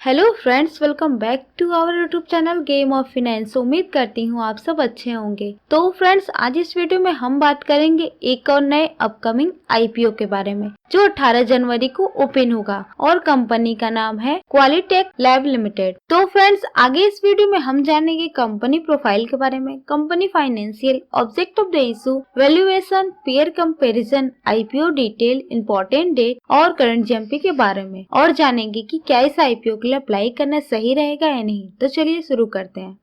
Hello friends, welcome back to our YouTube channel game of finance. उम्मीद करती हूँ आप सब अच्छे होंगे। तो फ्रेंड्स, आज इस वीडियो में हम बात करेंगे एक और नए अपकमिंग आईपीओ के बारे में जो 18 जनवरी को ओपन होगा और कंपनी का नाम है क्वालिटेक लैब लिमिटेड। तो फ्रेंड्स, आगे इस वीडियो में हम जानेंगे कंपनी प्रोफाइल के बारे में, company financial, object of the issue, valuation, peer comparison, IPO detail, important date और करंट जीएमपी के बारे में, और जानेंगे कि क्या इस आईपीओ के लिए अप्लाई करना सही रहेगा या नहीं। तो चलिए शुरू करते हैं।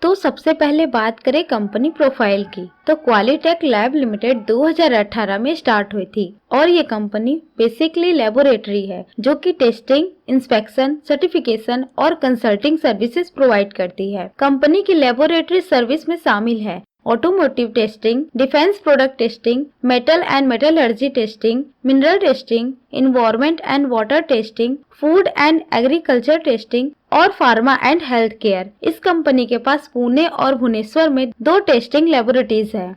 तो सबसे पहले बात करें कंपनी प्रोफाइल की, तो क्वालिटेक लैब लिमिटेड 2018 में स्टार्ट हुई थी और ये कंपनी बेसिकली लेबोरेटरी है जो कि टेस्टिंग, इंस्पेक्शन, सर्टिफिकेशन और कंसल्टिंग सर्विसेज प्रोवाइड करती है। कंपनी की लेबोरेटरी सर्विस में शामिल है automotive testing, defence product testing, metal and metallurgy testing, mineral testing, environment and water testing, food and agriculture testing और फार्मा एंड हेल्थ केयर। इस company के पास पुणे और भुवनेश्वर में 2 टेस्टिंग लेबोरेटरीज है।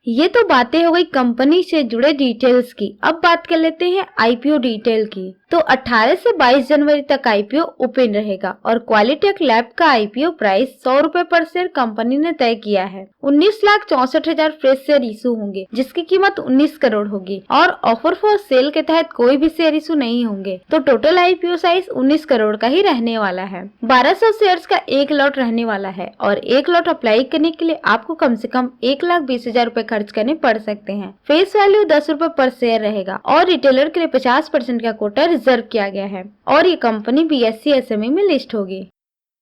ये तो बातें हो गई कंपनी से जुड़े डिटेल्स की। अब बात कर लेते हैं आईपीओ डिटेल की। तो 18 से 22 जनवरी तक आईपीओ ओपन रहेगा और क्वालिटेक लैब का आईपीओ प्राइस 100 रुपए पर शेयर कंपनी ने तय किया है। 19,64,000 फ्रेश शेयर इशू होंगे जिसकी कीमत 19 करोड़ होगी और ऑफर फॉर सेल के तहत कोई भी शेयर इशू नहीं होंगे। तो टोटल आईपीओ साइज 19 करोड़ का ही रहने वाला है। 1200 शेयर्स का एक लॉट रहने वाला है और एक लॉट अप्लाई करने के लिए आपको कम से कम 1,20,000 रुपए खर्च करने पड़ सकते हैं। फेस वैल्यू 10 रुपए पर शेयर रहेगा और रिटेलर के लिए 50% का कोटा रिजर्व किया गया है और ये कंपनी बीएसई एसएमई में लिस्ट होगी।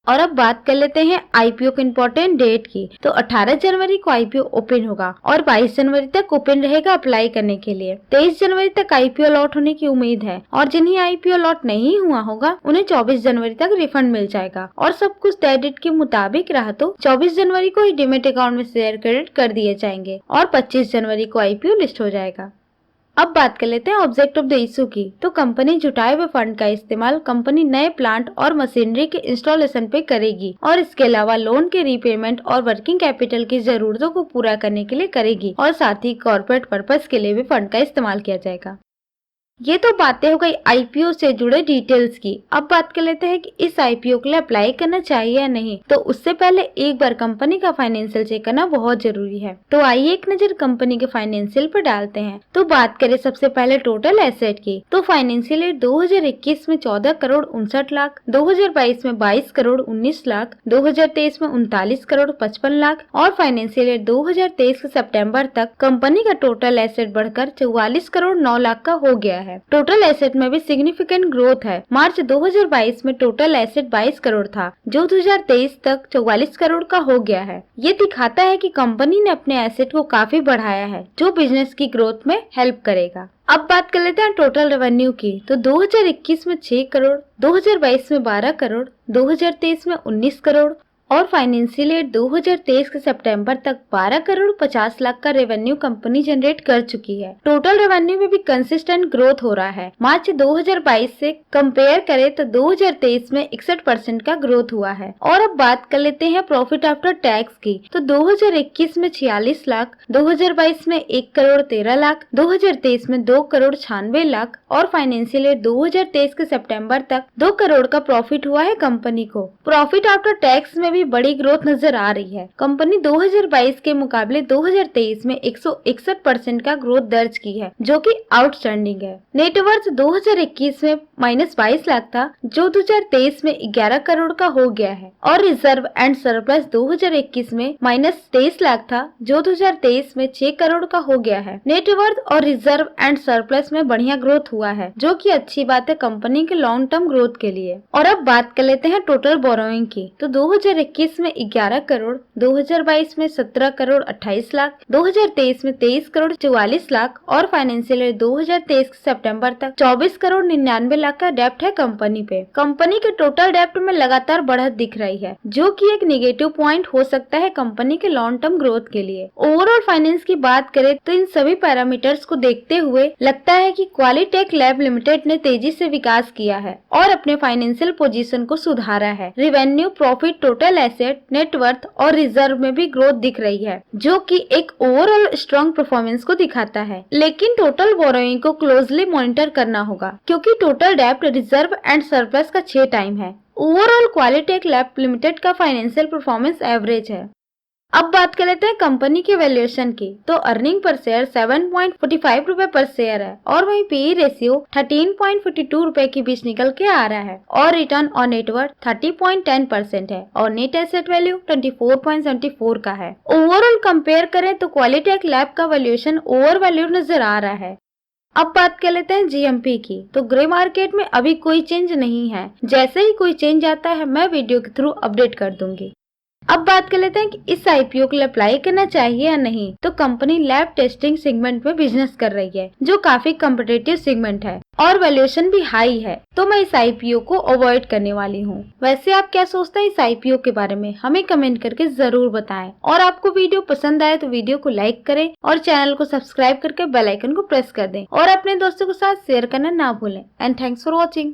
और अब बात कर लेते हैं आईपीओ के इम्पोर्टेंट डेट की। तो 18 जनवरी को आईपीओ ओपन होगा और 22 जनवरी तक ओपन रहेगा अप्लाई करने के लिए। 23 जनवरी तक आईपीओ लॉट होने की उम्मीद है और जिन्हें आईपीओ लॉट नहीं हुआ होगा उन्हें 24 जनवरी तक रिफंड मिल जाएगा और सब कुछ तय डेट के मुताबिक रहा तो 24 जनवरी को ही डीमेट अकाउंट में शेयर क्रेडिट कर दिए जाएंगे और 25 जनवरी को आईपीओ लिस्ट हो जाएगा। अब बात कर लेते हैं ऑब्जेक्ट ऑफ द इशू की। तो कंपनी जुटाए हुए फंड का इस्तेमाल कंपनी नए प्लांट और मशीनरी के इंस्टॉलेशन पे करेगी और इसके अलावा लोन के रीपेमेंट और वर्किंग कैपिटल की जरूरतों को पूरा करने के लिए करेगी और साथ ही कॉर्पोरेट पर्पस के लिए भी फंड का इस्तेमाल किया जाएगा। ये तो बातें हो गई आईपीओ से जुड़े डिटेल्स की। अब बात कर लेते हैं कि इस आईपीओ के लिए अप्लाई करना चाहिए या नहीं। तो उससे पहले एक बार कंपनी का फाइनेंशियल चेक करना बहुत जरूरी है। तो आइए एक नजर कंपनी के फाइनेंशियल पर डालते हैं। तो बात करें सबसे पहले टोटल एसेट की। तो फाइनेंशियल ईयर 2021 में 14 करोड़ 59 लाख, 2022 में 22 करोड़ 19 लाख, 2023 में 39 करोड़ 55 लाख और फाइनेंशियल ईयर 2023 के सितंबर तक कंपनी का टोटल एसेट बढ़कर 44 करोड़ 9 लाख का हो गया है। टोटल एसेट में भी सिग्निफिकेंट ग्रोथ है। मार्च 2022 में टोटल एसेट 22 करोड़ था जो 2023 तक 44 करोड़ का हो गया है। ये दिखाता है कि कंपनी ने अपने एसेट को काफी बढ़ाया है जो बिजनेस की ग्रोथ में हेल्प करेगा। अब बात कर लेते हैं टोटल रेवेन्यू की। तो 2021 में 6 करोड़, 2022 में 12 करोड़, 2023 में 19 करोड़ और फाइनेंशियल ईयर 2023 के सितंबर तक 12 करोड़ 50 लाख का रेवेन्यू कंपनी जनरेट कर चुकी है। टोटल रेवेन्यू में भी कंसिस्टेंट ग्रोथ हो रहा है। मार्च 2022 से कंपेयर करें तो 2023 में 61% का ग्रोथ हुआ है। और अब बात कर लेते हैं प्रॉफिट आफ्टर टैक्स की। तो 2021 में 46 लाख, 2022 में 1 करोड़ 13 लाख, 2023 में 2 करोड़ 96 लाख और फाइनेंशियल ईयर 2023 के सितंबर तक 2 करोड़ का प्रॉफिट हुआ है कंपनी को। प्रॉफिट आफ्टर टैक्स में भी बड़ी ग्रोथ नजर आ रही है। कंपनी 2022 के मुकाबले 2023 में 161% का ग्रोथ दर्ज की है जो कि आउटस्टैंडिंग है। नेटवर्थ 2021 में -22 लाख था जो 2023 में 11 करोड़ का हो गया है और रिजर्व एंड सरप्लस 2021 में -23 लाख था जो 2023 में 6 करोड़ का हो गया है। नेटवर्थ और रिजर्व एंड सरप्लस में बढ़िया ग्रोथ हुआ है जो कि अच्छी बात है कंपनी के लॉन्ग टर्म ग्रोथ के लिए। और अब बात कर लेते हैं टोटल बोरोइंग की। तो 2021 में 11 करोड़, 2022 में 17 करोड़ 28 लाख, 2023 में 23 करोड़ 44 लाख और फाइनेंशियल ईयर 2023 के सितंबर तक 24 करोड़ 99 लाख का डेप्ट है कंपनी पे। कंपनी के टोटल डेप्ट में लगातार बढ़त दिख रही है जो कि एक नेगेटिव पॉइंट हो सकता है कंपनी के लॉन्ग टर्म ग्रोथ के लिए। ओवरऑल फाइनेंस की बात करें तो इन सभी पैरामीटर्स को देखते हुए लगता है कि क्वालिटेक लैब लिमिटेड ने तेजी से विकास किया है और अपने फाइनेंशियल पोजीशन को सुधारा है। Revenue, profit, total total asset, net worth और रिजर्व में भी ग्रोथ दिख रही है, जो कि एक ओवरऑल स्ट्रॉन्ग परफॉर्मेंस को दिखाता है। लेकिन टोटल बोरोइंग को क्लोजली मॉनिटर करना होगा, क्योंकि टोटल डेब्ट, रिजर्व एंड सरप्लस का 6 टाइम है। ओवरऑल क्वालिटेक लैब लिमिटेड का फाइनेंशियल परफॉर्मेंस एवरेज है। अब बात कर लेते हैं कंपनी के वैल्यूएशन की। तो अर्निंग पर शेयर 7.45 रुपए पर शेयर है और वहीं पीई रेशियो 13.42 रुपए के बीच निकल के आ रहा है और रिटर्न ऑन नेटवर्थ 30.10% है और नेट एसेट वैल्यू 24.74 का है। ओवरऑल कंपेयर करें तो क्वालिटेक लैब का वैल्यूएशन ओवर वैल्यू नजर आ रहा है। अब बात कर लेते हैं जीएमपी की। तो ग्रे मार्केट में अभी कोई चेंज नहीं है, जैसे ही कोई चेंज आता है मैं वीडियो के थ्रू अपडेट कर दूंगी। अब बात कर लेते हैं कि इस आईपीओ के लिए अप्लाई करना चाहिए या नहीं। तो कंपनी लैब टेस्टिंग सेगमेंट में बिजनेस कर रही है, जो काफी कॉम्पिटिटिव सेगमेंट है और वैल्यूएशन भी हाई है, तो मैं इस आईपीओ को अवॉइड करने वाली हूँ। वैसे आप क्या सोचते हैं इस आईपीओ के बारे में, हमें कमेंट करके जरूर बताएं। और आपको वीडियो पसंद आए तो वीडियो को लाइक करें और चैनल को सब्सक्राइब करके बेल आइकन को प्रेस कर दें और अपने दोस्तों के साथ शेयर करना ना भूलें। And thanks for watching.